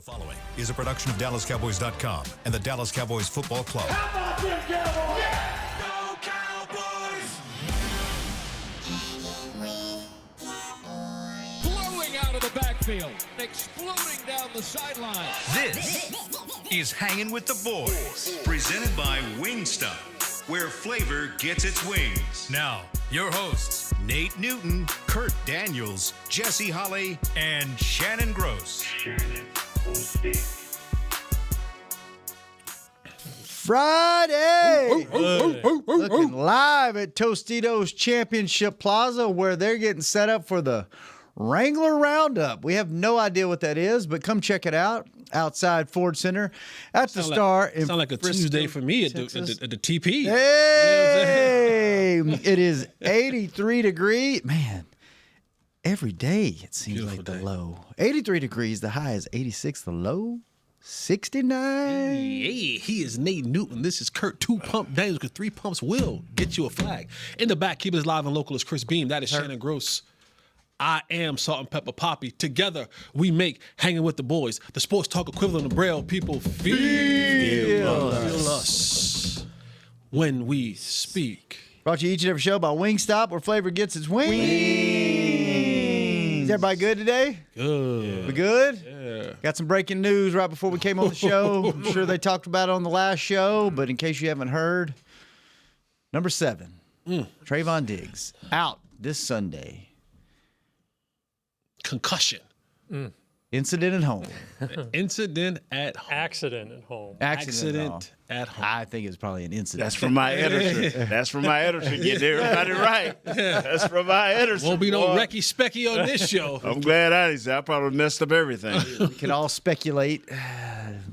The following is a production of DallasCowboys.com and the Dallas Cowboys Football Club. How about them Cowboys? Yeah! Go Cowboys! Blowing out of the backfield, exploding down the sideline. This is Hangin' with the Boys, presented by Wingstop, where flavor gets its wings. Now, your hosts, Nate Newton, Kurt Daniels, Jesse Holley, and Shannon Gross. Friday! Looking live at Tostitos Championship Plaza where they're getting set up for the Wrangler Roundup. We have no idea what that is, but come check it out outside Ford Center at the Star in Sound like a Frisco, Tuesday for me at the TP. Hey! It is 83 degrees. Man, every day it seems Beautiful like the day. low. 83 degrees, the high is 86, the low 69. Hey, he is Nate Newton. This is Kurt 2 Pump Daniels because 3 pumps will get you a flag. In the back, keep us live and local is Chris Beam. That is Shannon Gross. I am Salt and Pepper Poppy. Together, we make Hanging with the Boys, the sports talk equivalent of Braille. People feel us when we speak. Brought to you each and every show by Wingstop, where flavor gets its wings. Is everybody good today? Good. We good? Yeah. Got some breaking news right before we came on the show. I'm sure they talked about it on the last show, but in case you haven't heard, number 7, Trevon Diggs, out this Sunday. Concussion. Incident at home. Incident at home. Accident at home. Accident at home. I think it's probably an incident. That's from my editor. That's from my editor. Getting everybody right. That's from my editor. Won't be no boy. Recky Specky on this show. I'm glad I probably messed up everything. We can all speculate.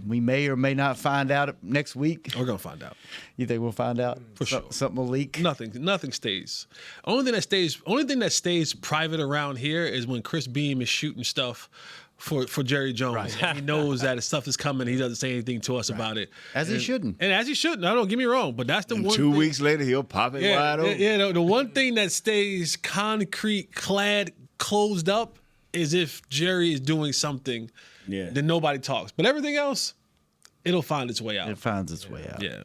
We may or may not find out next week. We're gonna find out. You think we'll find out? For sure. Something will leak? Nothing stays. Only thing that stays private around here is when Chris Beam is shooting stuff for Jerry Jones. Right. And he knows that his stuff is coming. He doesn't say anything to us about it. As he shouldn't. And as he shouldn't. No, don't get me wrong. But that's the And one 2 thing. weeks later, he'll pop it wide open. The one thing that stays concrete clad, closed up, is if Jerry is doing something, then nobody talks. But everything else, it'll find its way out. It finds its way out. Yeah.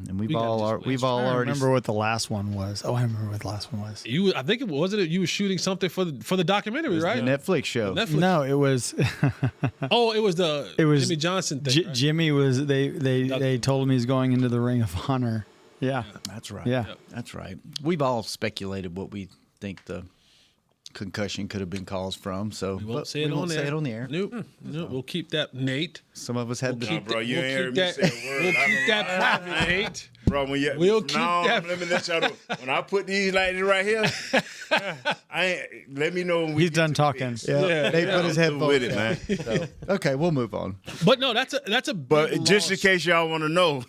And We gotta just wait. I already remember what the last one was. Oh, I remember what the last one was. I think it wasn't. You were shooting something for the documentary, right? the Netflix show. Netflix. No, it was. Oh, it was Jimmy Johnson thing. Right? Jimmy was. They told him he's going into the Ring of Honor. Yeah, That's right. Yeah. That's right. We've all speculated what we think the concussion could have been caused from. So We won't say it on the air. Nope. We'll keep that, Nate. Some of us had Nah, bro, you ain't heard me that. say a word. We'll I keep don't that know. private, Nate. Bro, We'll keep that- Let me let y'all know. When I put these like this right here, let me know when we he's get done to talking. this. Yeah, they put his headphones with it, in. man. Okay, we'll move on. But no, that's a But big just in loss. case y'all want to know,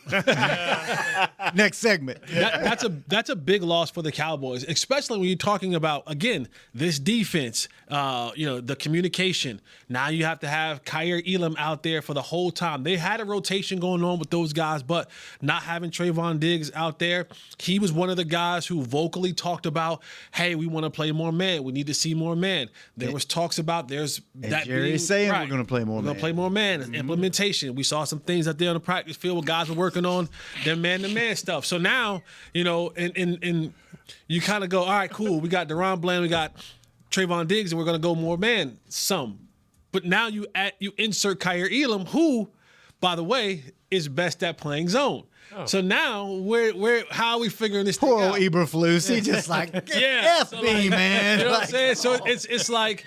Next segment. That's a big loss for the Cowboys, especially when you're talking about, again, this defense, the communication. Now you have to have Kyer Elam out there for the whole time. They had a rotation going on with those guys, but not having Trevon Diggs out there, he was one of the guys who vocally talked about, hey, we want to play more man. We need to see more man. There was talks about that Jerry being, is saying right, we're gonna play more We're man. going to play more man. Implementation. We saw some things out there on the practice field where guys were working on their man-to-man stuff. So now, and you kind of go, all right, cool. We got Deron Bland, we got Trevon Diggs, and we're going to go more man some. But now you insert Kyer Elam, who, by the way, is best at playing zone. So now, how are we figuring this Poor thing old out? Eberflus. He just like, F so me, man. You know what I'm Like, saying? So it's like,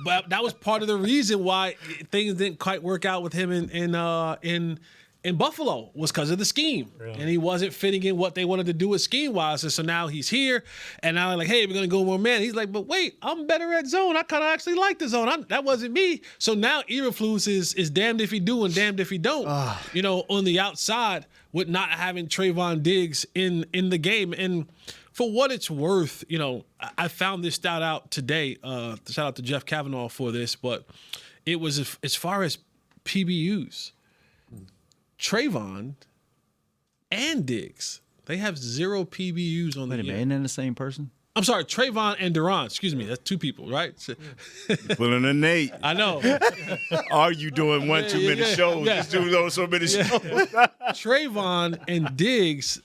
but that was part of the reason why things didn't quite work out with him in Buffalo, was because of the scheme. Really? And he wasn't fitting in what they wanted to do with scheme-wise. And so now he's here, and now they're like, hey, we're going to go more man. He's like, but wait, I'm better at zone. I kind of actually like the zone. That wasn't me. So now Eberflus is damned if he do and damned if he don't, on the outside with not having Trevon Diggs in the game. And for what it's worth, I found this stat out today. Shout out to Jeff Kavanaugh for this, but it was as far as PBUs. Trevon and Diggs, they have 0 PBUs on Wait the a year. minute, isn't that the same person? I'm sorry, Trevon and Duran. Excuse me, that's two people, right? Pulling a Nate. I know. Are you doing one too many shows? Yeah. Just doing those so many shows. Trevon and Diggs,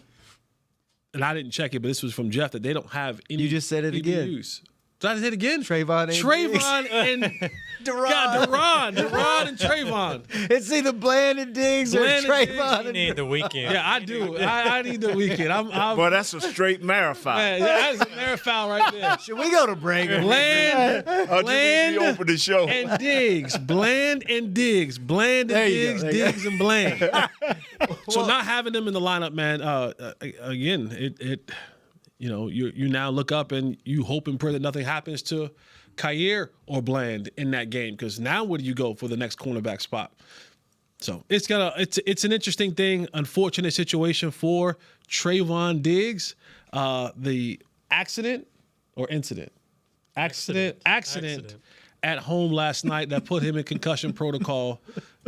and I didn't check it, but this was from Jeff, that they don't have any. You just said it again. EBUs. Did I say it again? Trevon and Duran. Yeah, Duran and Trevon. It's either Bland and Diggs Bland or and Trevon. You need the weekend. Yeah, I do. I need the weekend. I'm Boy, that's a straight marathon. man, that's a marathon right there. Should we go to break? Bland, You open the show. and Diggs. Bland and Diggs. Bland and There you Diggs. go, there you Diggs and Bland. So not having them in the lineup, man. Again, it you now look up and you hope and pray that nothing happens to Kyer or Bland in that game, because now where do you go for the next cornerback spot? So it's an interesting thing, unfortunate situation for Trevon Diggs. The accident at home last night that put him in concussion protocol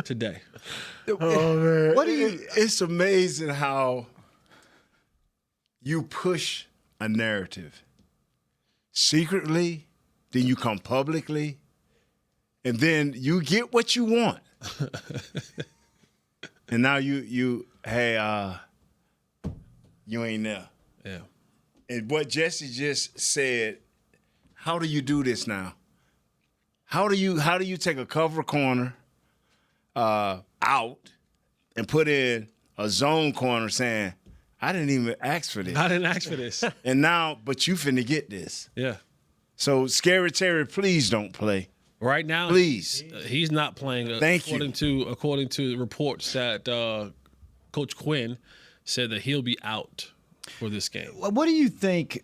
today. Oh man, What do you? It's amazing how you push a narrative secretly, then you come publicly, and then you get what you want. And now you ain't there. Yeah. And what Jesse just said, how do you do this now? How do you take a cover corner out and put in a zone corner saying, I didn't even ask for this. I didn't ask for this. And now, but you finna get this. Yeah. So Scary Terry, please don't play. Right now, Please. he's not playing. Thank you. According to reports that Coach Quinn said that he'll be out for this game. What do you think?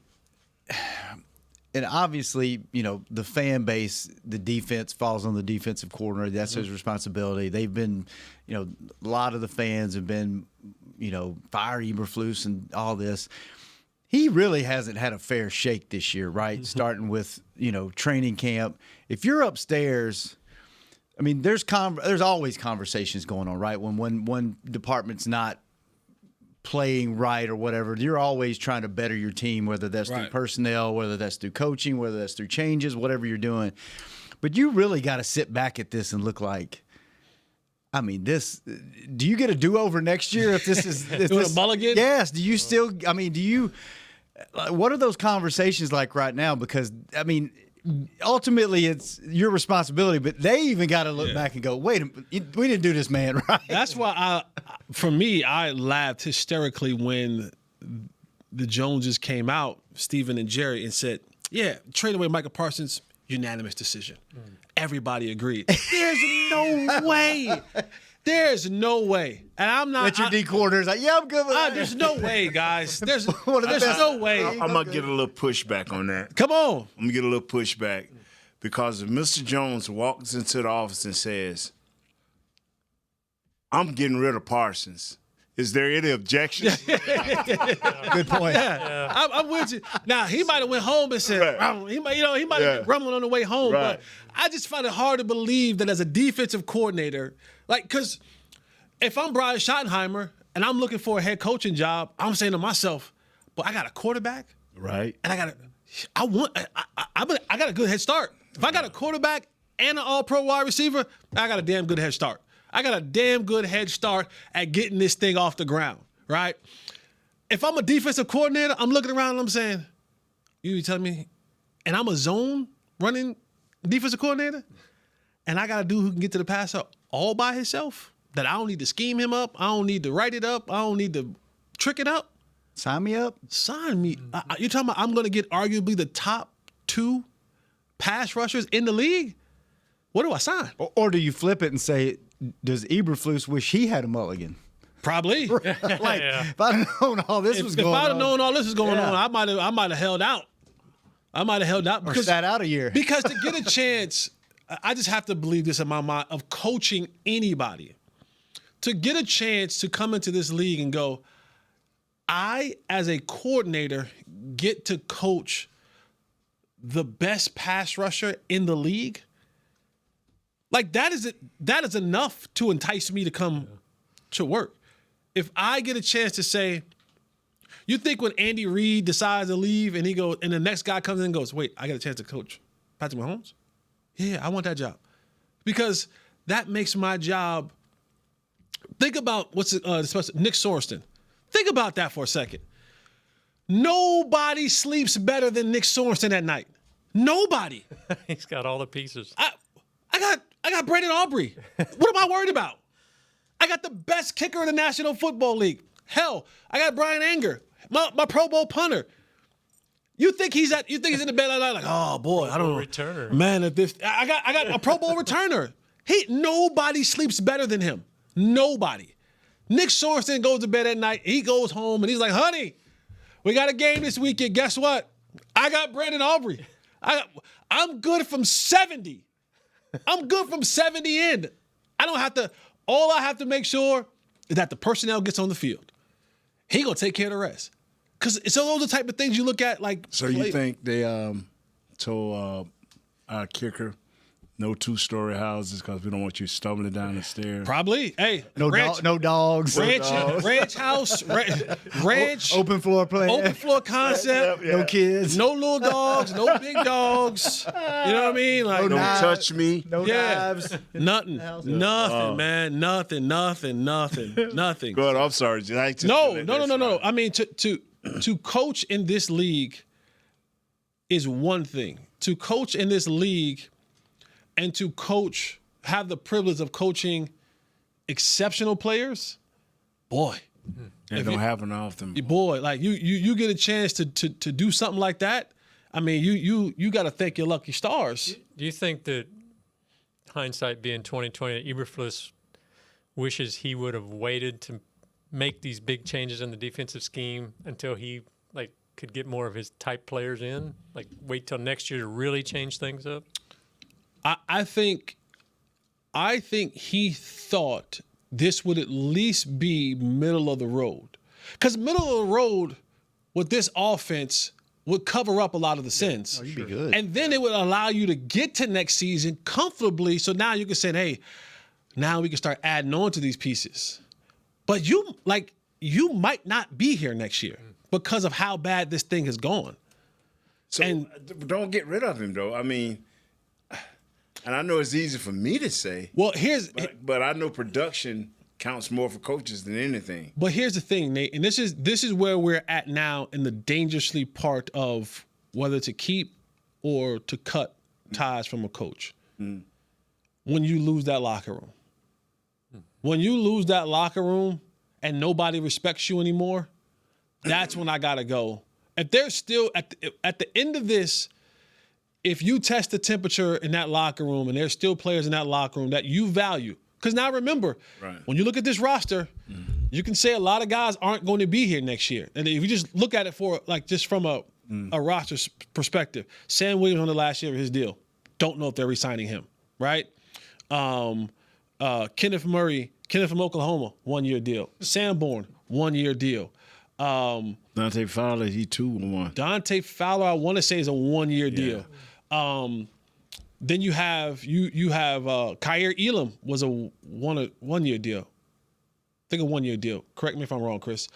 And obviously, the fan base, the defense falls on the defensive coordinator. That's his responsibility. They've been, a lot of the fans have been, fire Eberflus and all this. He really hasn't had a fair shake this year, right? Starting with, training camp. If you're upstairs, I mean, there's always conversations going on, right? When one department's not playing right or whatever, you're always trying to better your team, whether that's through personnel, whether that's through coaching, whether that's through changes, whatever you're doing. But you really got to sit back at this and look like, I mean, do you get a do-over next year if this is a mulligan? Yes. Do you still, what are those conversations like right now? Because, ultimately it's your responsibility, but they even got to look back and go, wait, we didn't do this, man, right? That's why I laughed hysterically when the Joneses came out, Stephen and Jerry, and said, yeah, trade away Micah Parsons, unanimous decision. Everybody agreed. There's no way. There's no way. And I'm not. That your D coordinator's like, yeah, I'm good with that. There's no way, guys. There's best. no way. I'm going to get a little pushback on that. Come on. I'm going to get a little pushback because if Mr. Jones walks into the office and says, I'm getting rid of Parsons, is there any objection? Good point. Yeah. I'm with you. Now, he might have went home and said, he might have been grumbling on the way home, but I just find it hard to believe that as a defensive coordinator, because if I'm Brian Schottenheimer and I'm looking for a head coaching job, I'm saying to myself, but I got a quarterback, Right. and I got a good head start. If I got a quarterback and an all-pro wide receiver, I got a damn good head start. I got a damn good head start at getting this thing off the ground, right? If I'm a defensive coordinator, I'm looking around and I'm saying, you telling me, and I'm a zone running defensive coordinator, and I got a dude who can get to the passer all by himself, that I don't need to scheme him up, I don't need to write it up, I don't need to trick it up. Sign me up. Sign me. You're talking about I'm going to get arguably the top 2 pass rushers in the league? What do I sign? Or do you flip it and say, does Eberflus wish he had a mulligan? Probably. If I'd have known all this was going on. If I'd have known all this was going on, I might have held out. Or sat out a year. Because to get a chance, I just have to believe this in my mind, of coaching anybody. To get a chance to come into this league and go, I, as a coordinator, get to coach the best pass rusher in the league. Like, that is enough to entice me to come to work. If I get a chance to say, You think when Andy Reid decides to leave and he goes, and the next guy comes in and goes, wait, I got a chance to coach Patrick Mahomes? Yeah, I want that job. Because that makes my job. Think about Nick Sorensen. Think about that for a second. Nobody sleeps better than Nick Sorensen at night. Nobody. He's got all the pieces. I got Brandon Aubrey. What am I worried about? I got the best kicker in the National Football League. Hell, I got Brian Anger, my Pro Bowl punter. You think he's in the bed at night like, oh boy, I don't know. Returner. Man, I got a Pro Bowl returner. Nobody sleeps better than him. Nobody. Nick Sorensen goes to bed at night. He goes home and he's like, honey, we got a game this weekend. Guess what? I got Brandon Aubrey. I'm good from 70. I'm good from 70 in. All I have to make sure is that the personnel gets on the field. He gonna take care of the rest. Because it's all those type of things you look at like. So you think they told our kicker no 2-story houses because we don't want you stumbling down the stairs? Probably. Hey, No dogs. ranch house, ranch, Open floor plan. open floor concept. No kids. No little dogs, no big dogs. You know what I mean? Like, Don't knives. touch me. No knives. Nothing, man, nothing. Go ahead. I'm sorry. No. I mean, to coach in this league is one thing. To coach in this league and to have the privilege of coaching exceptional players, boy. It don't happen often. Boy, like you get a chance to do something like that. I mean, you got to thank your lucky stars. Do you think that hindsight being 2020, Eberflus wishes he would have waited to make these big changes in the defensive scheme until he could get more of his type players in? Like wait till next year to really change things up? I think he thought this would at least be middle of the road. Because middle of the road with this offense would cover up a lot of the sins. Oh, you'd be good. And then it would allow you to get to next season comfortably. So now you can say, hey, now we can start adding on to these pieces. But you might not be here next year because of how bad this thing has gone. So And- don't get rid of him, though. I mean, and I know it's easy for me to say, Well, but I know production counts more for coaches than anything. But here's the thing, Nate, and this is where we're at now in the dangerously part of whether to keep or to cut ties from a coach. When you lose that locker room. When you lose that locker room and nobody respects you anymore, that's when I gotta go. If there's still at the end of this, if you test the temperature in that locker room and there's still players in that locker room that you value, because now remember, when you look at this roster, you can say a lot of guys aren't going to be here next year. And if you just look at it for just from a roster perspective, Sam Williams on the last year of his deal, don't know if they're re-signing him, right? Kenneth Murray, Kenneth from Oklahoma, 1-year deal. Sanborn, 1-year deal. Dante Fowler, he 2-1. Dante Fowler, I want to say, is a 1-year deal. Then you have Kyer Elam was a 1-year deal. I think a 1-year deal. Correct me if I'm wrong, Chris.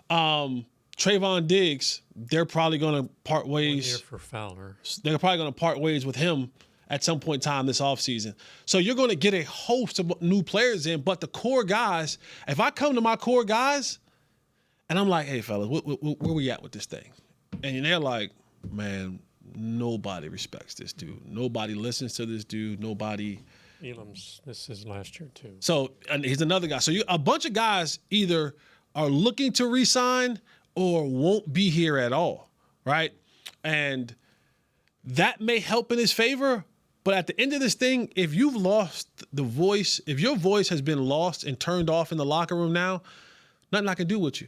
Trevon Diggs, they're probably going to part ways. 1 year for Fowler. They're probably going to part ways with him at some point in time this offseason. So you're going to get a host of new players in, but the core guys, if I come to my core guys and I'm like, hey, fellas, where we at with this thing? And they're like, man, nobody respects this dude. Nobody listens to this dude. Nobody. This is last year too. So and he's another guy. So a bunch of guys either are looking to re-sign or won't be here at all, right? And that may help in his favor. But at the end of this thing, if you've lost the voice, if your voice has been lost and turned off in the locker room now, nothing I can do with you.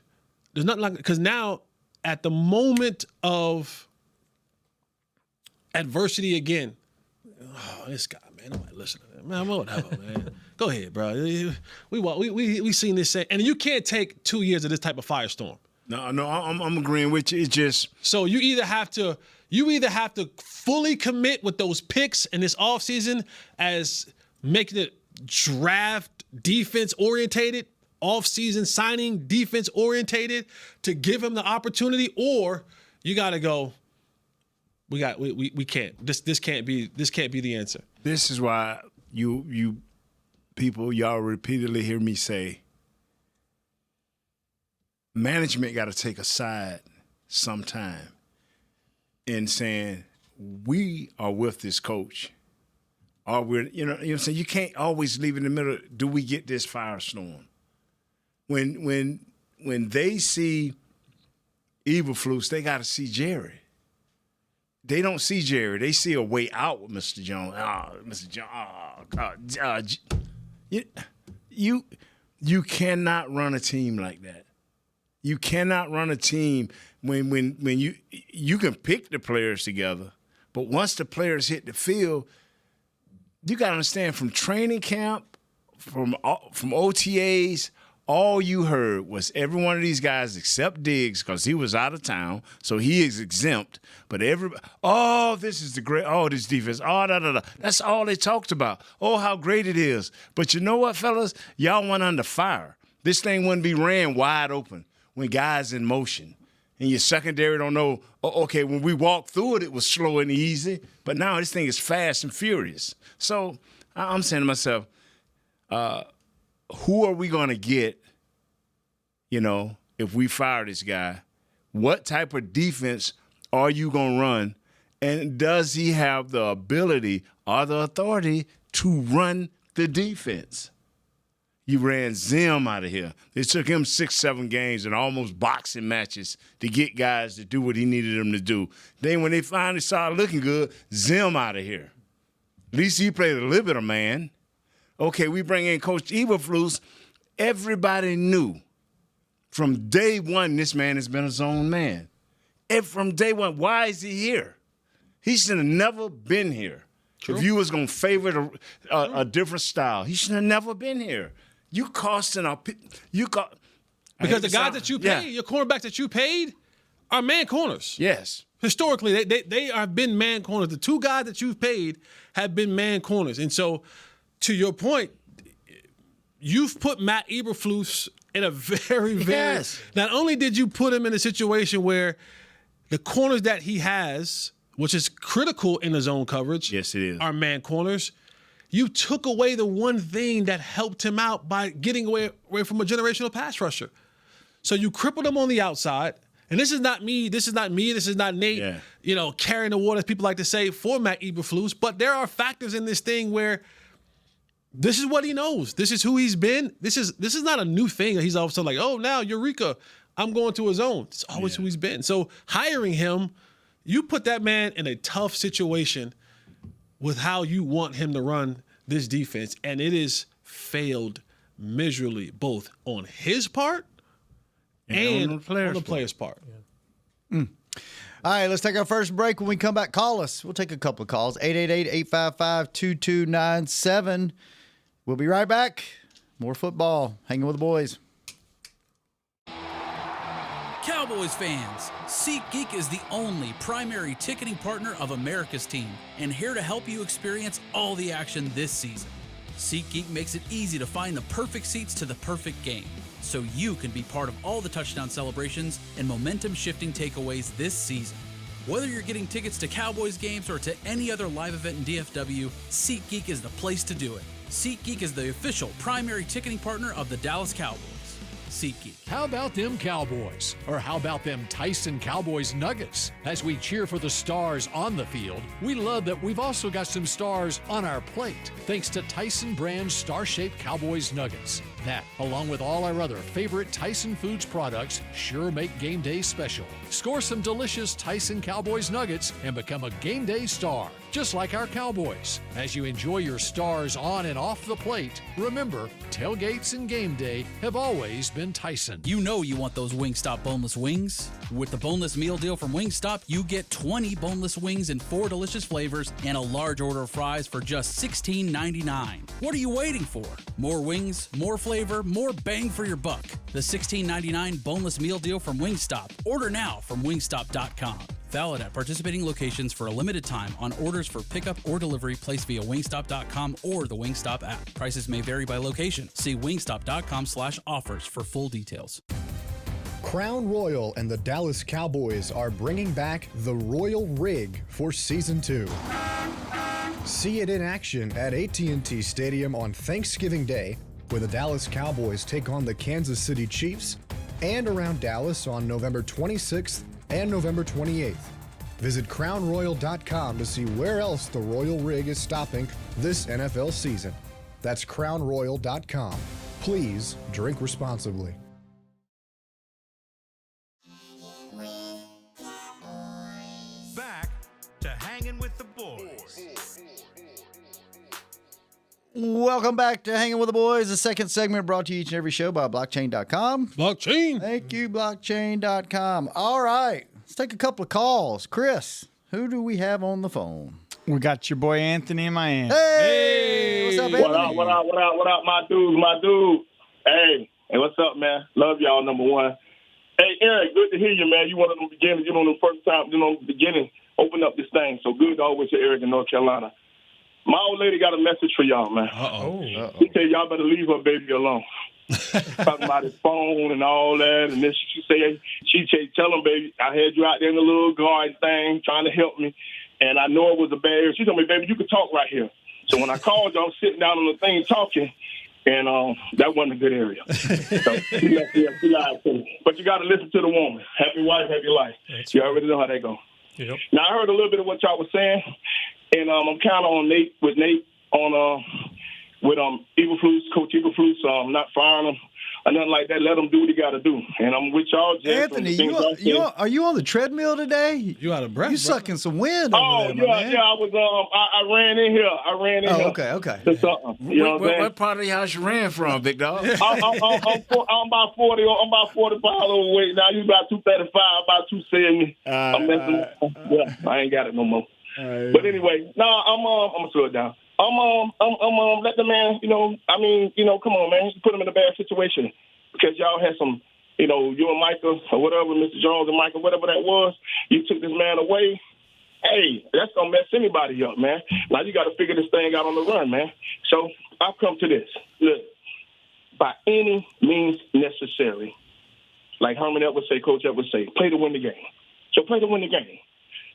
There's nothing because now at the moment of adversity again, this guy, man, nobody listening to him. Man, whatever, man. Go ahead, bro. We seen this, and you can't take 2 years of this type of firestorm. No, I'm agreeing with you. It's just so you either have to fully commit with those picks in this offseason as making it draft defense orientated, off-season signing, defense-orientated, to give him the opportunity, or you got to go, we can't. This can't be the answer. This is why you people, y'all repeatedly hear me say, management got to take a side sometime in saying, we are with this coach. Or we're, you know what I'm saying? You can't always leave in the middle. Do we get this firestorm? When they see Eberflus, they got to see Jerry. They don't see Jerry. They see a way out with Mr. Jones. Mr. Jones. You cannot run a team like that. You cannot run a team when you can pick the players together, but once the players hit the field, you got to understand, from training camp, from OTAs, all you heard was every one of these guys except Diggs, because he was out of town, so he is exempt. But this is the great, this defense, da. That's all they talked about. Oh, how great it is. But you know what, fellas? Y'all went under fire. This thing wouldn't be ran wide open when guys in motion. And your secondary don't know, okay, when we walked through it, it was slow and easy. But now this thing is fast and furious. So I'm saying to myself, who are we going to get, if we fire this guy? What type of defense are you going to run? And does he have the ability or the authority to run the defense? You ran Zim out of here. It took him 6-7 games and almost boxing matches to get guys to do what he needed them to do. Then when they finally started looking good, Zim out of here. At least he played a little bit of man. Okay, we bring in Coach Eberflus. Everybody knew from day one this man has been a zone man. And from day one, why is he here? He should have never been here. True. If you was going to favor a different style, he should have never been here. You costing because the guys that you paid, your cornerbacks that you paid, are man corners. Yes. Historically, they have been man corners. The two guys that you've paid have been man corners. And so, to your point, you've put Matt Eberflus in a very, very... Yes. Not only did you put him in a situation where the corners that he has, which is critical in the zone coverage, yes, it is, are man corners, you took away the one thing that helped him out by getting away from a generational pass rusher. So you crippled him on the outside. And this is not me. This is not Nate, carrying the water, as people like to say, for Matt Eberflus. But there are factors in this thing where this is what he knows. This is who he's been. This is not a new thing that he's all of a sudden like, oh, now Eureka, I'm going to his own. It's always who he's been. So hiring him, you put that man in a tough situation with how you want him to run this defense. And it is failed miserably, both on his part and on the player's part. Yeah. All right, let's take our first break. When we come back, call us. We'll take a couple of calls. 888-855-2297. We'll be right back. More football. Hanging with the boys. Cowboys fans, SeatGeek is the only primary ticketing partner of America's team and here to help you experience all the action this season. SeatGeek makes it easy to find the perfect seats to the perfect game, so you can be part of all the touchdown celebrations and momentum-shifting takeaways this season. Whether you're getting tickets to Cowboys games or to any other live event in DFW, SeatGeek is the place to do it. SeatGeek is the official primary ticketing partner of the Dallas Cowboys. SeatGeek. How about them Cowboys? Or how about them Tyson Cowboys Nuggets? As we cheer for the stars on the field, we love that we've also got some stars on our plate, thanks to Tyson brand star-shaped Cowboys Nuggets. That, along with all our other favorite Tyson Foods products, sure make game day special. Score some delicious Tyson Cowboys Nuggets and become a game day star, just like our Cowboys. As you enjoy your stars on and off the plate, remember, tailgates and game day have always been Tyson. You know you want those Wingstop boneless wings. With the boneless meal deal from Wingstop, you get 20 boneless wings in 4 delicious flavors and a large order of fries for just $16.99. What are you waiting for? More wings, more flavor, more bang for your buck. The $16.99 boneless meal deal from Wingstop. Order now from wingstop.com. Valid at participating locations for a limited time on orders for pickup or delivery placed via wingstop.com or the Wingstop app. Prices may vary by location. See wingstop.com/offers for full details. Crown Royal and the Dallas Cowboys are bringing back the Royal Rig for Season 2. See it in action at AT&T Stadium on Thanksgiving Day, where the Dallas Cowboys take on the Kansas City Chiefs, and around Dallas on November 26th and November 28th. Visit crownroyal.com to see where else the Royal Rig is stopping this NFL season. That's crownroyal.com. Please drink responsibly. Back to Hanging with the Boys. Welcome back to Hanging with the Boys, the second segment brought to you each and every show by blockchain.com. Blockchain. Thank you, blockchain.com. All right, let's take a couple of calls. Chris, who do we have on the phone? We got your boy Anthony in Miami. Hey, what's up, Anthony? What up, my dude? Hey, what's up, man? Love y'all, number one. Hey, Eric, good to hear you, man. You one of them beginners, the first time, the beginning, open up this thing. So good to always hear Eric in North Carolina. My old lady got a message for y'all, man. She said y'all better leave her baby alone. Talking about his phone and all that. And then she said, tell him, baby, I had you out there in the little garden thing trying to help me. And I know it was a bad area. She told me, baby, you can talk right here. So when I called you, I was sitting down on the thing talking. And that wasn't a good area. So she lied to me. But you got to listen to the woman. Happy wife, happy life. You already know how that go. Yep. Now, I heard a little bit of what y'all was saying. And I'm kind of on Nate with Coach Eberflus, not firing him or nothing like that. Let him do what he got to do. And I'm with y'all, Jess. Anthony, are you on the treadmill today? You out of breath? You sucking some wind over there, my man. Yeah. I was. I ran in here. Okay. To something. You know what I'm saying? What part of the house you ran from, big dog? I'm about 40. I'm about 40 pounds overweight now. You about 235, about 270. I'm messing. Yeah, I ain't got it no more. But anyway, I'm gonna slow it down. I'm let the man, come on, man. Put him in a bad situation because y'all had some, you and Michael or whatever, Mr. Jones and Michael, whatever that was. You took this man away. Hey, that's gonna mess anybody up, man. Now you got to figure this thing out on the run, man. So I've come to this. Look, by any means necessary, like Herman Ed would say, Coach Ed would say, play to win the game. So play to win the game.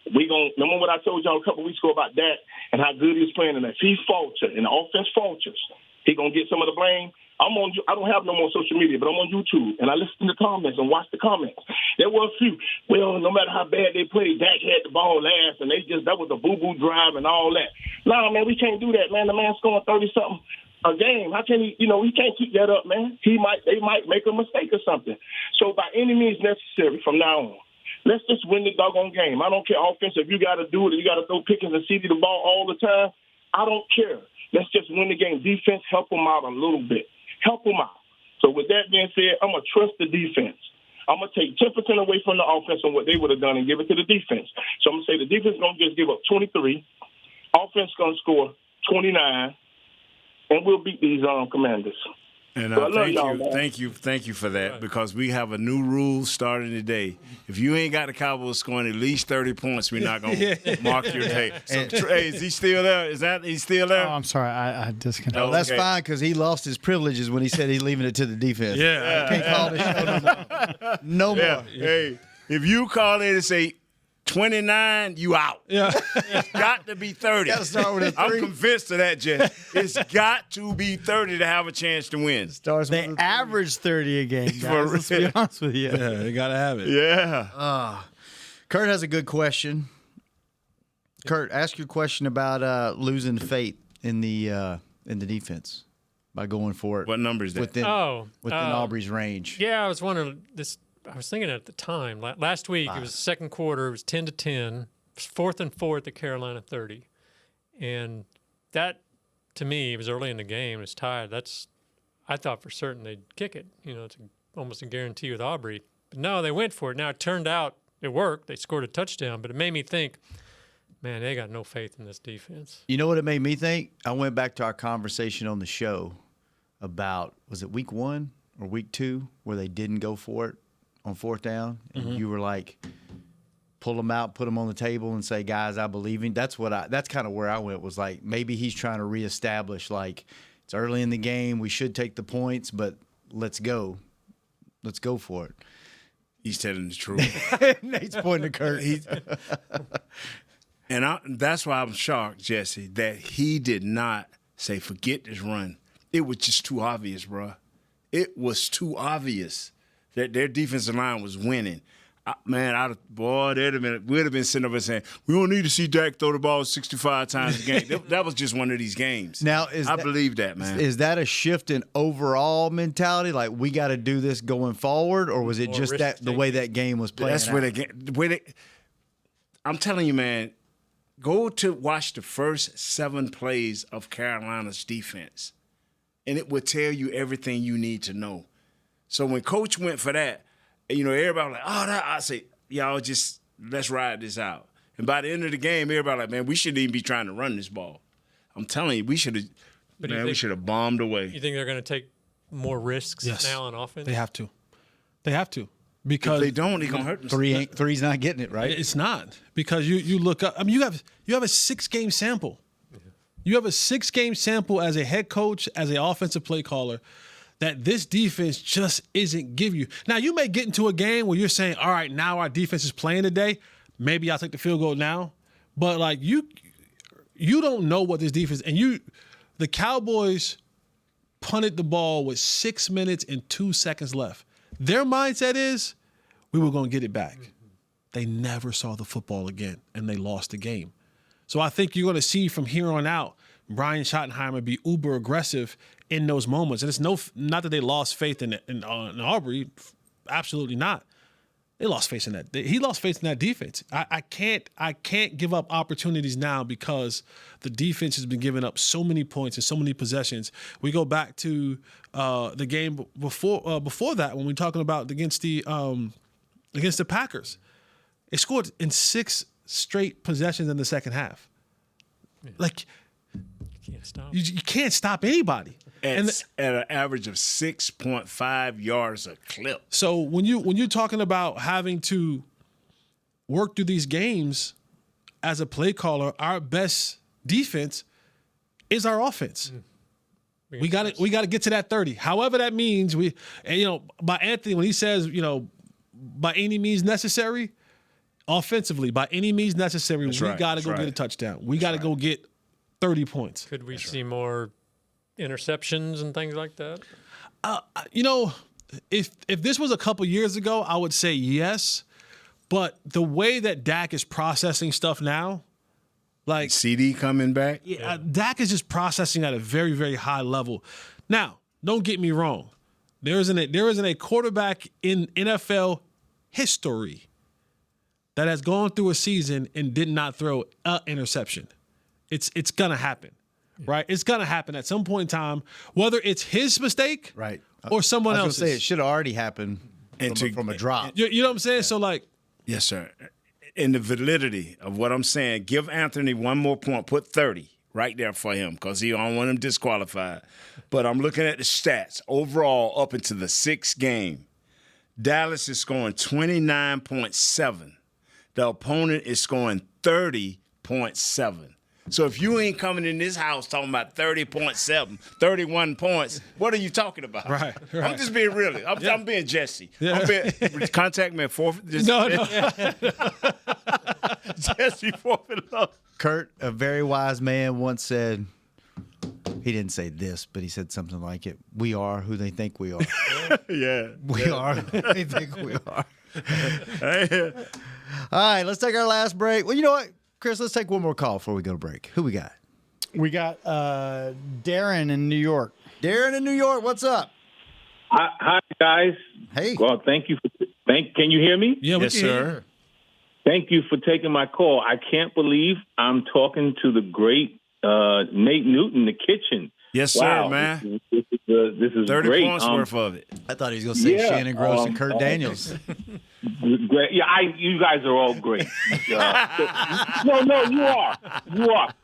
Remember what I told y'all a couple weeks ago about Dak and how good he was playing in that. If he falters and the offense falters, he gonna get some of the blame. I don't have no more social media, but I'm on YouTube and I listen to the comments and watch the comments. There were a few. Well, no matter how bad they played, Dak had the ball last, and that was a boo-boo drive and all that. Nah, man, we can't do that, man. The man's scoring 30-something a game. How can he? He can't keep that up, man. They might make a mistake or something. So by any means necessary, from now on, let's just win the doggone game. I don't care offense. If you got to do it, you got to throw Pickens and CD the ball all the time. I don't care. Let's just win the game. Defense, help them out a little bit. Help them out. So with that being said, I'm going to trust the defense. I'm going to take 10% away from the offense on what they would have done and give it to the defense. So I'm going to say the defense is going to just give up 23. Offense is going to score 29. And we'll beat these Commanders. And So I love thank you for that, because we have a new rule starting today. If you ain't got the Cowboys scoring at least 30 points, we're not going to mark your day. So, hey, is he still there? He's still there? Oh, I'm sorry. I disconnected. No, that's fine because he lost his privileges when he said he's leaving it to the defense. Yeah. Can't call this show no more. Hey, if you call in and say 29, you out. Yeah. It's got to be 30. Gotta start with a 3. I'm convinced of that, Jeff. It's got to be 30 to have a chance to win. They average 30 a game, guys. Let's be honest with you. Yeah, they got to have it. Yeah. Kurt has a good question. Kurt, ask your question about losing faith in the defense by going for it. What number is that? Within Aubrey's range. Yeah, I was wondering this. I was thinking at the time last week. It was the second quarter. It was 10-10. It was 4th and 4 at the Carolina 30, and that to me it was early in the game. It was tied. I thought for certain they'd kick it. It's almost a guarantee with Aubrey. But no, they went for it. Now it turned out it worked. They scored a touchdown, but it made me think, man, they got no faith in this defense. You know what it made me think? I went back to our conversation on the show about, was it week 1 or week 2 where they didn't go for it on 4th down? And you were like, pull them out, put them on the table, and say, "Guys, I believe in." That's kind of where I went. Was like maybe he's trying to reestablish like it's early in the game, we should take the points, but let's go for it. He's telling the truth. Nate's pointing to Kurt. That's why I'm shocked, Jesse, that he did not say, "Forget this run." It was just too obvious, bro. It was too obvious that their defensive line was winning. We'd have been sitting over saying, "We don't need to see Dak throw the ball 65 times a game." That was just one of these games. Now, I believe that, man. Is that a shift in overall mentality? Like, we got to do this going forward, or was it just that the way that game was playing? That's where I'm telling you, man. Go to watch the first 7 plays of Carolina's defense, and it will tell you everything you need to know. So when Coach went for that, everybody was like, I say, y'all just let's ride this out. And by the end of the game, everybody like, man, we shouldn't even be trying to run this ball. I'm telling you, we should have bombed away. You think they're going to take more risks now on offense? They have to. Because if they don't, they're going to hurt themselves. Three's not getting it, right? It's not. Because you look up, you have a 6-game sample. You have a 6-game sample as a head coach, as an offensive play caller, that this defense just isn't give you. Now, you may get into a game where you're saying, all right, now our defense is playing today. Maybe I'll take the field goal now. But, like, you don't know what this defense – and the Cowboys punted the ball with 6 minutes and 2 seconds left. Their mindset is we were going to get it back. They never saw the football again, and they lost the game. So I think you're going to see from here on out Brian Schottenheimer be uber aggressive in those moments. And it's not that they lost faith in Aubrey. Absolutely not. They lost faith in that. He lost faith in that defense. I can't give up opportunities now because the defense has been giving up so many points and so many possessions. We go back to the game before that when we're talking about against the Packers. They scored in 6 straight possessions in the second half. Yeah. Like you can't stop. You can't stop anybody. At an average of 6.5 yards a clip. So when you're talking about having to work through these games as a play caller, our best defense is our offense. We got to get to that 30. However that means by Anthony when he says, by any means necessary, offensively, by any means necessary, we got to go get a touchdown. We got to go get 30 points. Could we see more interceptions and things like that? If this was a couple years ago, I would say yes. But the way that Dak is processing stuff now, like CD coming back, Dak is just processing at a very, very high level. Now, don't get me wrong. There isn't a quarterback in NFL history that has gone through a season and did not throw an interception. It's gonna happen. Right, it's gonna happen at some point in time, whether it's his mistake, right, or someone else's. Say it should have already happened from a drop. You know what I'm saying? So, like, yes, sir. In the validity of what I'm saying, give Anthony one more point. Put 30 right there for him because he don't want him disqualified. But I'm looking at the stats overall up into the 6th game. Dallas is scoring 29.7. The opponent is scoring 30.7. So if you ain't coming in this house talking about 30.7, 31 points, what are you talking about? Right. I'm just being real. I'm being Jesse. Yeah. Contact me at 4. No. Jesse 4. Kurt, a very wise man, once said, he didn't say this, but he said something like it. We are who they think we are. Yeah. We are who they think we are. All right, let's take our last break. Well, you know what? Chris, let's take one more call before we go to break. Who we got? We got Darren in New York. Darren in New York, what's up? Hi guys. Hey. Well, thank you. Can you hear me? Yeah, yes, sir. Thank you for taking my call. I can't believe I'm talking to the great Nate Newton, the kitchen. Yes, wow. sir, man. This is 30 great. points worth of it. I thought he was going to say Shannon Gross and Kurt Daniels. Great. Yeah, you guys are all great. No, you are.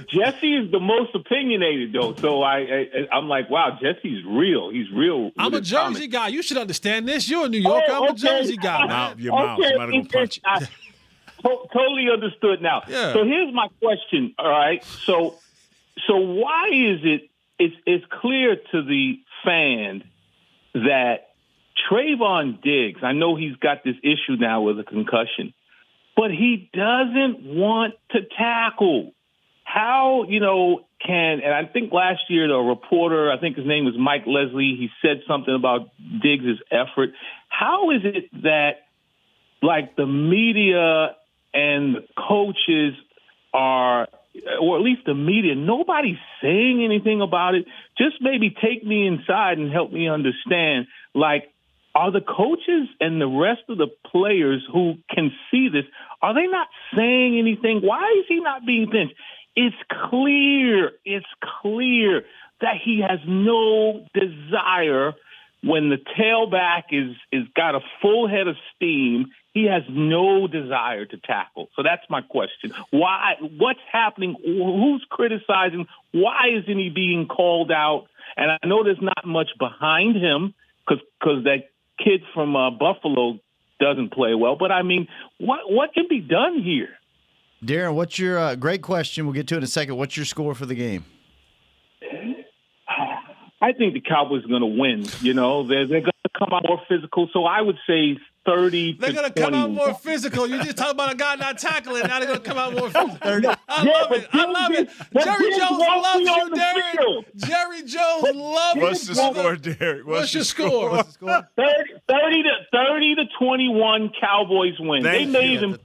Jesse is the most opinionated, though. So I'm like, wow, Jesse's real. He's real. I'm a Jersey guy. You should understand this. You're a New Yorker. I'm a Jersey guy. Your mouth. Somebody gonna punch you. Totally understood now. Yeah. So here's my question. All right. So why is it's clear to the fan that Trevon Diggs, I know he's got this issue now with a concussion, but he doesn't want to tackle. How, and I think last year the reporter, I think his name was Mike Leslie, he said something about Diggs' effort. How is it that, like, the media and the coaches are, or at least the media, nobody's saying anything about it? Just maybe take me inside and help me understand, like, are the coaches and the rest of the players who can see this, are they not saying anything? Why is he not being benched? It's clear that he has no desire when the tailback is got a full head of steam. He has no desire to tackle. So that's my question. Why? What's happening? Who's criticizing? Why isn't he being called out? And I know there's not much behind him because that kid from Buffalo doesn't play well. But, I mean, what can be done here? Darren, what's your great question? We'll get to it in a second. What's your score for the game? I think the Cowboys are going to win. They're going to come out more physical. So I would say 30 They're going to come out more physical. You just talk about a guy not tackling. Now they're going to come out more physical. I love it. Jerry Jones loves you, Darren. Jerry Jones loves you. What's the score, Derek? What's your score? 30 to 21 Cowboys win. They may even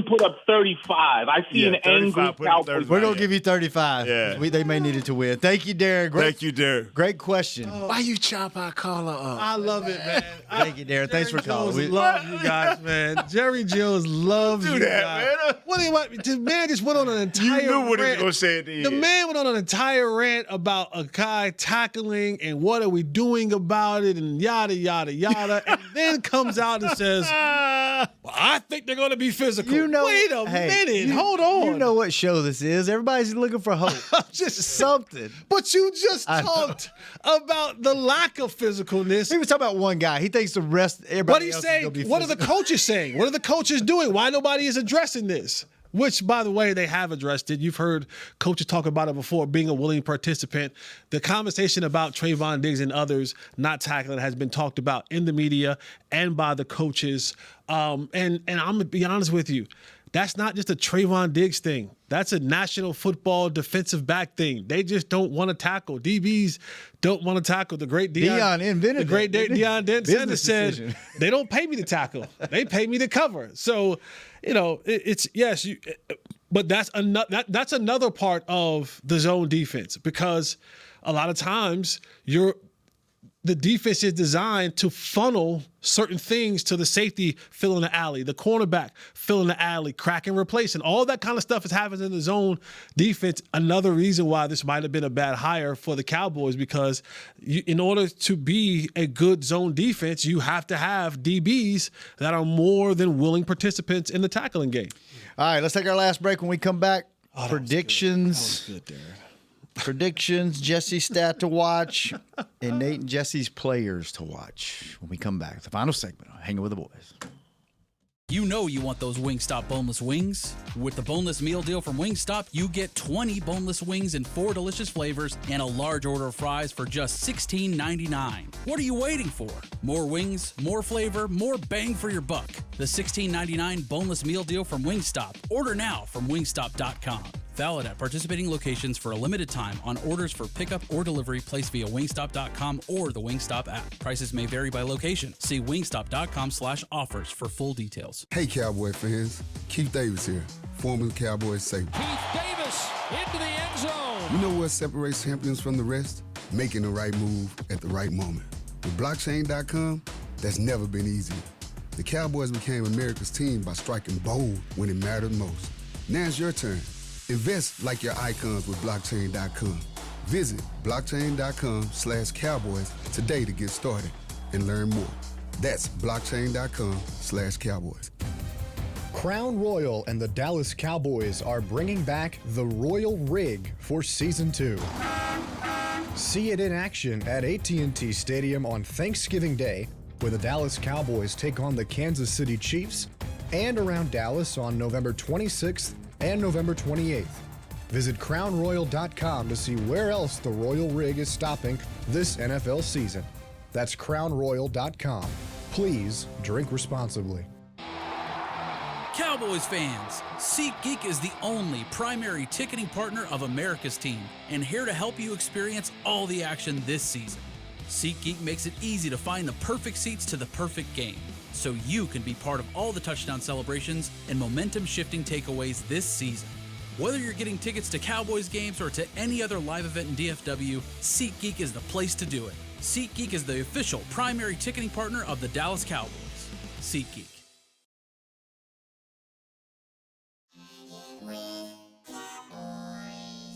put up 35. I see an angry Cowboys. We're going to give you 35. Yeah. They may need it to win. Thank you, Darren. Thank you, Darren. Great question. Why you chop our caller up? I love it, man. Thank you, Darren. Thanks for calling. We love you guys, man. Jerry Jones loves you guys. Man. What do you want? The man just went on an entire You knew what he was rant. going to say at the end. The man went on an entire rant about a guy tackling and what are we doing about it and yada, yada, yada. And then comes out and says, well, I think they're going to be physical. Wait a minute. Hold on. You know what show this is. Everybody's looking for hope. Just something. But you just talked about the lack of physicalness. He was talking about one guy. He thinks the rest, everybody What he's else saying, is gonna be what are the physical. coaches saying? What are the coaches doing? Why nobody is addressing this? Which, by the way, they have addressed it. You've heard coaches talk about it before, being a willing participant. The conversation about Trevon Diggs and others not tackling has been talked about in the media and by the coaches. And I'm going to be honest with you. That's not just a Trevon Diggs thing. That's a National Football defensive back thing. They just don't want to tackle. DBs don't want to tackle. The great Deion invented the great Deion Sanders said, decision. they don't pay me to tackle. They pay me to cover. So, it's yes, but that's another part of the zone defense because a lot of times the defense is designed to funnel certain things to the safety filling the alley, the cornerback filling the alley, crack and replace, and all that kind of stuff is happening in the zone defense. Another reason why this might have been a bad hire for the Cowboys because in order to be a good zone defense, you have to have DBs that are more than willing participants in the tackling game. All right, let's take our last break. When we come back, predictions. That was good, Darren. Predictions, Jesse's stat to watch, and Nate and Jesse's players to watch when we come back. The final segment on Hanging with the Boys. You know you want those Wingstop boneless wings. With the boneless meal deal from Wingstop, you get 20 boneless wings in 4 delicious flavors and a large order of fries for just $16.99. What are you waiting for? More wings, more flavor, more bang for your buck. The $16.99 boneless meal deal from Wingstop. Order now from wingstop.com. Valid at participating locations for a limited time on orders for pickup or delivery placed via wingstop.com or the Wingstop app. Prices may vary by location. See wingstop.com/offers for full details. Hey, Cowboy fans. Keith Davis here, former Cowboys safety. Keith Davis into the end zone. You know what separates champions from the rest? Making the right move at the right moment. With blockchain.com, that's never been easier. The Cowboys became America's team by striking bold when it mattered most. Now it's your turn. Invest like your icons with blockchain.com. Visit blockchain.com/cowboys today to get started and learn more. That's blockchain.com/cowboys. Crown Royal and the Dallas Cowboys are bringing back the Royal Rig for Season 2. See it in action at AT&T Stadium on Thanksgiving Day, where the Dallas Cowboys take on the Kansas City Chiefs, and around Dallas on November 26th and November 28th. Visit crownroyal.com to see where else the Royal Rig is stopping this NFL season. That's crownroyal.com. Please drink responsibly. Cowboys fans, SeatGeek is the only primary ticketing partner of America's team and here to help you experience all the action this season. SeatGeek makes it easy to find the perfect seats to the perfect game, so you can be part of all the touchdown celebrations and momentum-shifting takeaways this season. Whether you're getting tickets to Cowboys games or to any other live event in DFW, SeatGeek is the place to do it. SeatGeek is the official primary ticketing partner of the Dallas Cowboys. SeatGeek.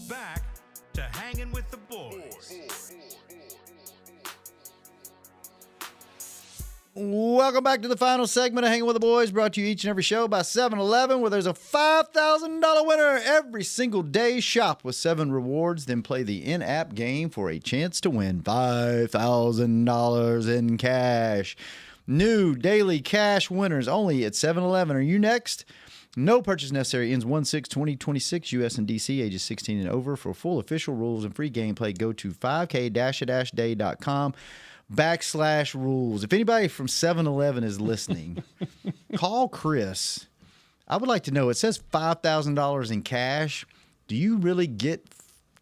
Back to Hanging with the Boys. Welcome back to the final segment of Hanging with the Boys, brought to you each and every show by 7-Eleven, where there's a $5,000 winner every single day. Shop with 7 rewards, then play the in-app game for a chance to win $5,000 in cash. New daily cash winners only at 7-Eleven. Are you next? No purchase necessary. Ends 1/6/2026. U.S. and D.C. Ages 16 and over. For full official rules and free gameplay, go to 5k-day.com/rules. If anybody from 7-Eleven is listening, call Chris. I would like to know, it says $5,000 in cash. Do you really get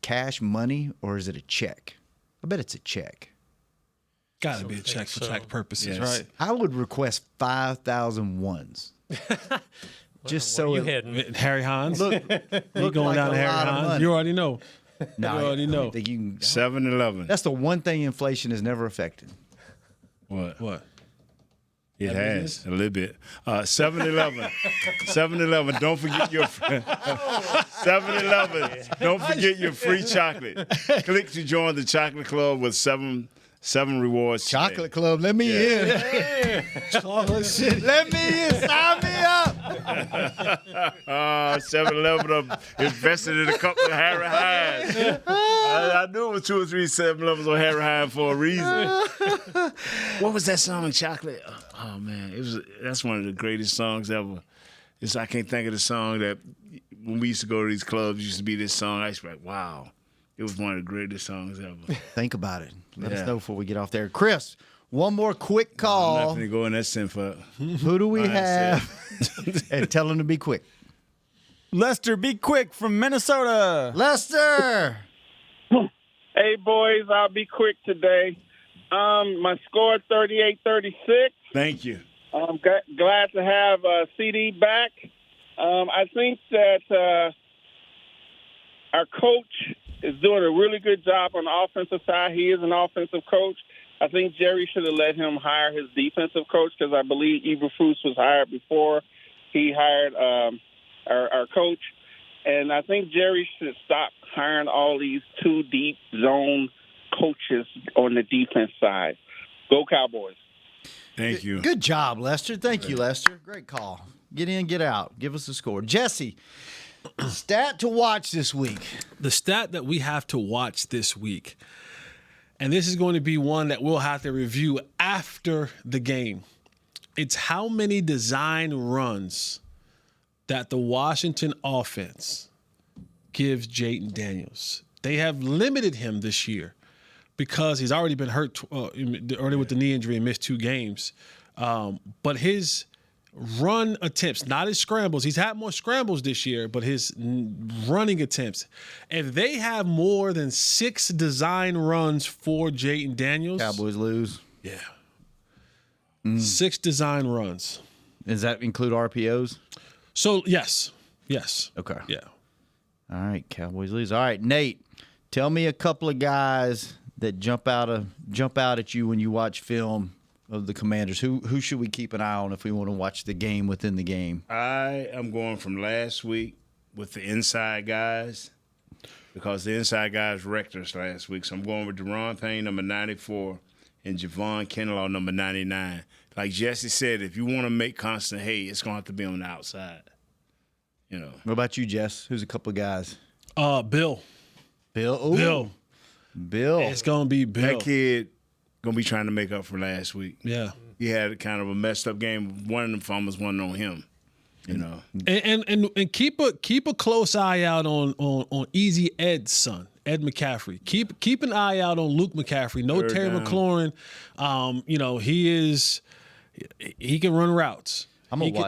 cash money, or is it a check? I bet it's a check. Got to be a check for check purposes, right? I would request 5,000 ones. Just so you heading? Harry Hines. Look going like down a to Harry lot of Hines. money. You already know. No, you already know. I don't think you can. 7-Eleven. That's the one thing inflation has never affected. What? It has a little bit. 7-Eleven. 7-Eleven. Don't forget your 7-Eleven. Don't forget your free chocolate. Click to join the chocolate club with seven rewards. Chocolate club, let me in. Chocolate shit. Let me in. Sign me up. 7-Eleven invested in a couple of Harry Hines. I knew it was 2 or 3 7-Elevens on Harry Hines for a reason. What was that song, Chocolate? Oh man, that's one of the greatest songs ever. I can't think of the song that when we used to go to these clubs, used to be this song. I used to be like, wow. It was one of the greatest songs ever. Think about it. Let us know before we get off there. Chris, one more quick call. I'm not going to go in that sin for. Who do we have? And tell them to be quick. Lester, be quick from Minnesota. Lester. Hey, boys, I'll be quick today. My score 38-36. Thank you. I'm glad to have CD back. I think that our coach is doing a really good job on the offensive side. He is an offensive coach. I think Jerry should have let him hire his defensive coach because I believe Eberflus was hired before he hired our coach. And I think Jerry should stop hiring all these too deep zone coaches on the defense side. Go Cowboys. Thank you. Good job, Lester. Thank you, Lester. Great call. Get in, get out. Give us a score. Jesse, stat to watch this week. The stat that we have to watch this week, and this is going to be one that we'll have to review after the game. It's how many design runs that the Washington offense gives Jayden Daniels. They have limited him this year because he's already been hurt early with the knee injury and missed 2 games. But his run attempts, not his scrambles. He's had more scrambles this year, but his running attempts. If they have more than 6 design runs for Jayden Daniels, Cowboys lose. Yeah. 6 design runs. Does that include RPOs? So, yes. Okay. Yeah. All right, Cowboys lose. All right, Nate, tell me a couple of guys that jump out at you when you watch film of the Commanders. Who should we keep an eye on if we want to watch the game within the game? I am going from last week with the inside guys because the inside guys wrecked us last week. So I'm going with Deron Payne, number 94, and Javon Kinlaw, number 99. Like Jesse said, if you want to make constant hay, it's going to have to be on the outside. You know. What about you, Jess? Who's a couple of guys? Bill. Bill? Ooh. Bill. It's going to be Bill. That kid going to be trying to make up for last week. Yeah. He had kind of a messed up game. One of them fumbles wasn't on him. You know, and keep a close eye out on Easy Ed's son, Ed McCaffrey. Keep an eye out on Luke McCaffrey. No Terry McLaurin. He can run routes.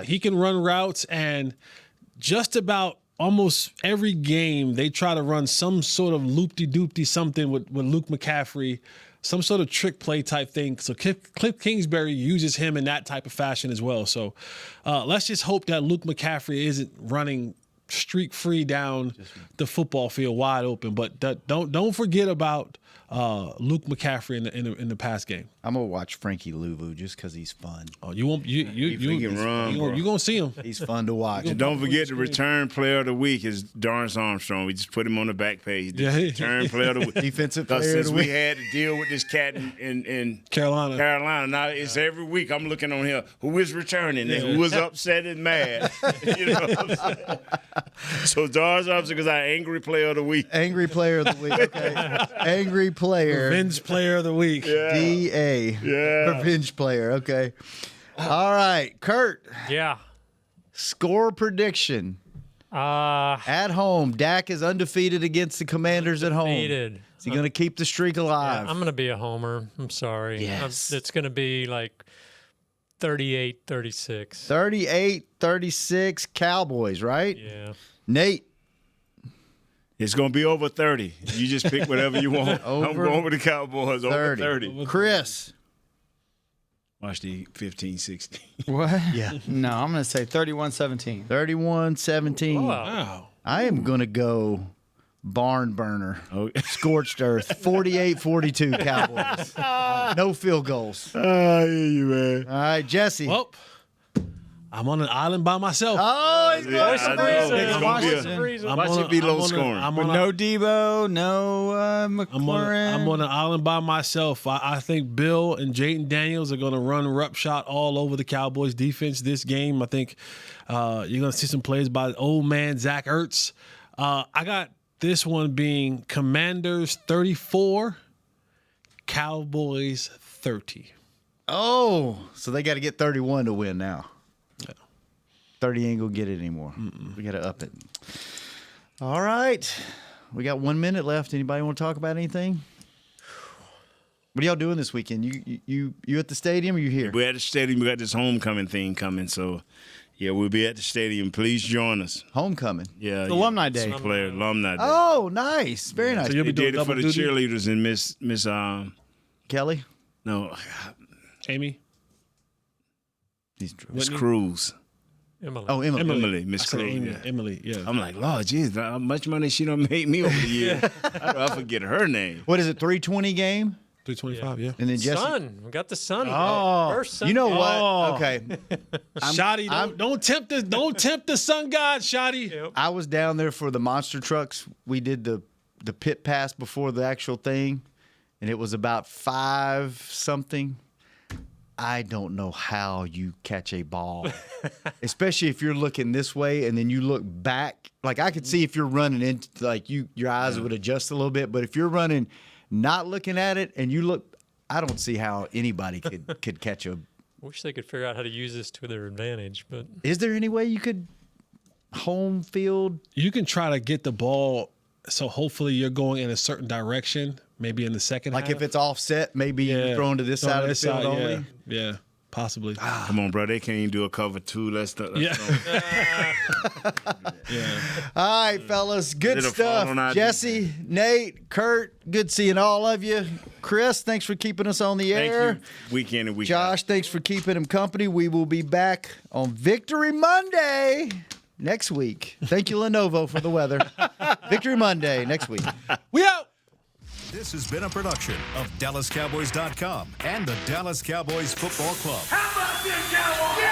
He can run routes, and just about almost every game they try to run some sort of loopty-doopty something with Luke McCaffrey. Some sort of trick play type thing. So Cliff Kingsbury uses him in that type of fashion as well. So let's just hope that Luke McCaffrey isn't running streak free down the football field wide open. But don't forget about Luke McCaffrey in the pass game. I'm gonna watch Frankie Louvu just because he's fun. Oh, you won't you can run. You're gonna see him. He's fun to watch. And don't forget the return player of the week is Dorrance Armstrong. We just put him on the back page. The return player of the week. Defensive player of the Since we week. had to deal with this cat in Carolina, now it's every week I'm looking on here who is returning and who is upset and mad. You know what I'm saying? So Dorrance Armstrong is our angry player of the week. Angry player of the week. Okay. Angry player. Revenge player of the week. Yeah. DA. Yeah. Revenge player. Okay. All right, Kurt. Yeah. Score prediction. At home, Dak is undefeated against the Commanders at home. Undefeated. Is he going to keep the streak alive? I'm going to be a homer. I'm sorry. Yes. It's going to be like 38-36. 38-36 Cowboys, right? Yeah. Nate. It's going to be over 30. You just pick whatever you want. I'm going with the Cowboys over 30. Chris. Watch the 15-16. What? Yeah. No, I'm going to say 31-17. 31-17. Wow. I am going to go barn burner. Scorched earth. 48-42 Cowboys. No field goals. I hear you, man. All right, Jesse. Well, I'm on an island by myself. Oh, he's going to Watch it be low scoring. With no Debo, no McLaurin. I'm on an island by myself. I think Bill and Jayden Daniels are going to run roughshod all over the Cowboys defense this game. I think you're going to see some plays by old man Zach Ertz. I got this one being Commanders 34, Cowboys 30. Oh, so they got to get 31 to win now. 30 ain't going to get it anymore. We got to up it. All right. We got 1 minute left. Anybody want to talk about anything? What are y'all doing this weekend? You at the stadium or you here? We're at the stadium. We got this homecoming thing coming. So, yeah, we'll be at the stadium. Please join us. Homecoming? Yeah. Alumni Day. Alumni Day. Oh, nice. Very nice. So you'll be They doing did it for the double duty? cheerleaders and Miss Kelly? No, Amy? Miss Cruz. Emily. Oh, Emily. Miss I said Cruz. Amy, Yeah. Emily, yeah. I'm like, Lord, geez, how much money she done made me over the years. I forget her name. What is it, 320 game? 325, yeah. And then Jesse. Son. We got the son. Oh, First son. you know what? Oh. Okay. Shotty, don't tempt the sun god, Shotty. Yep. I was down there for the monster trucks. We did the pit pass before the actual thing, and it was about 5 something. I don't know how you catch a ball, especially if you're looking this way and then you look back. Like I could see if you're running into, like your eyes would adjust a little bit, but if you're running, not looking at it, and you look, I don't see how anybody could catch a. Wish they could figure out how to use this to their advantage, but Is there any way you could home field? You can try to get the ball, so hopefully you're going in a certain direction, maybe in the second half. Like if it's offset, maybe you're throwing to this side of the field only. Yeah, possibly. Come on, bro. They can't even do a cover 2. Let's Yeah. All right, fellas. Good Is it a fault on stuff. our Jesse, Nate, Kurt, good seeing all of you. Chris, thanks for keeping us on the Thank air. you. Weekend and weekend. Josh, thanks for keeping him company. We will be back on Victory Monday next week. Thank you, Lenovo, for the weather. Victory Monday next week. We out. This has been a production of DallasCowboys.com and the Dallas Cowboys Football Club. How about this, Cowboys?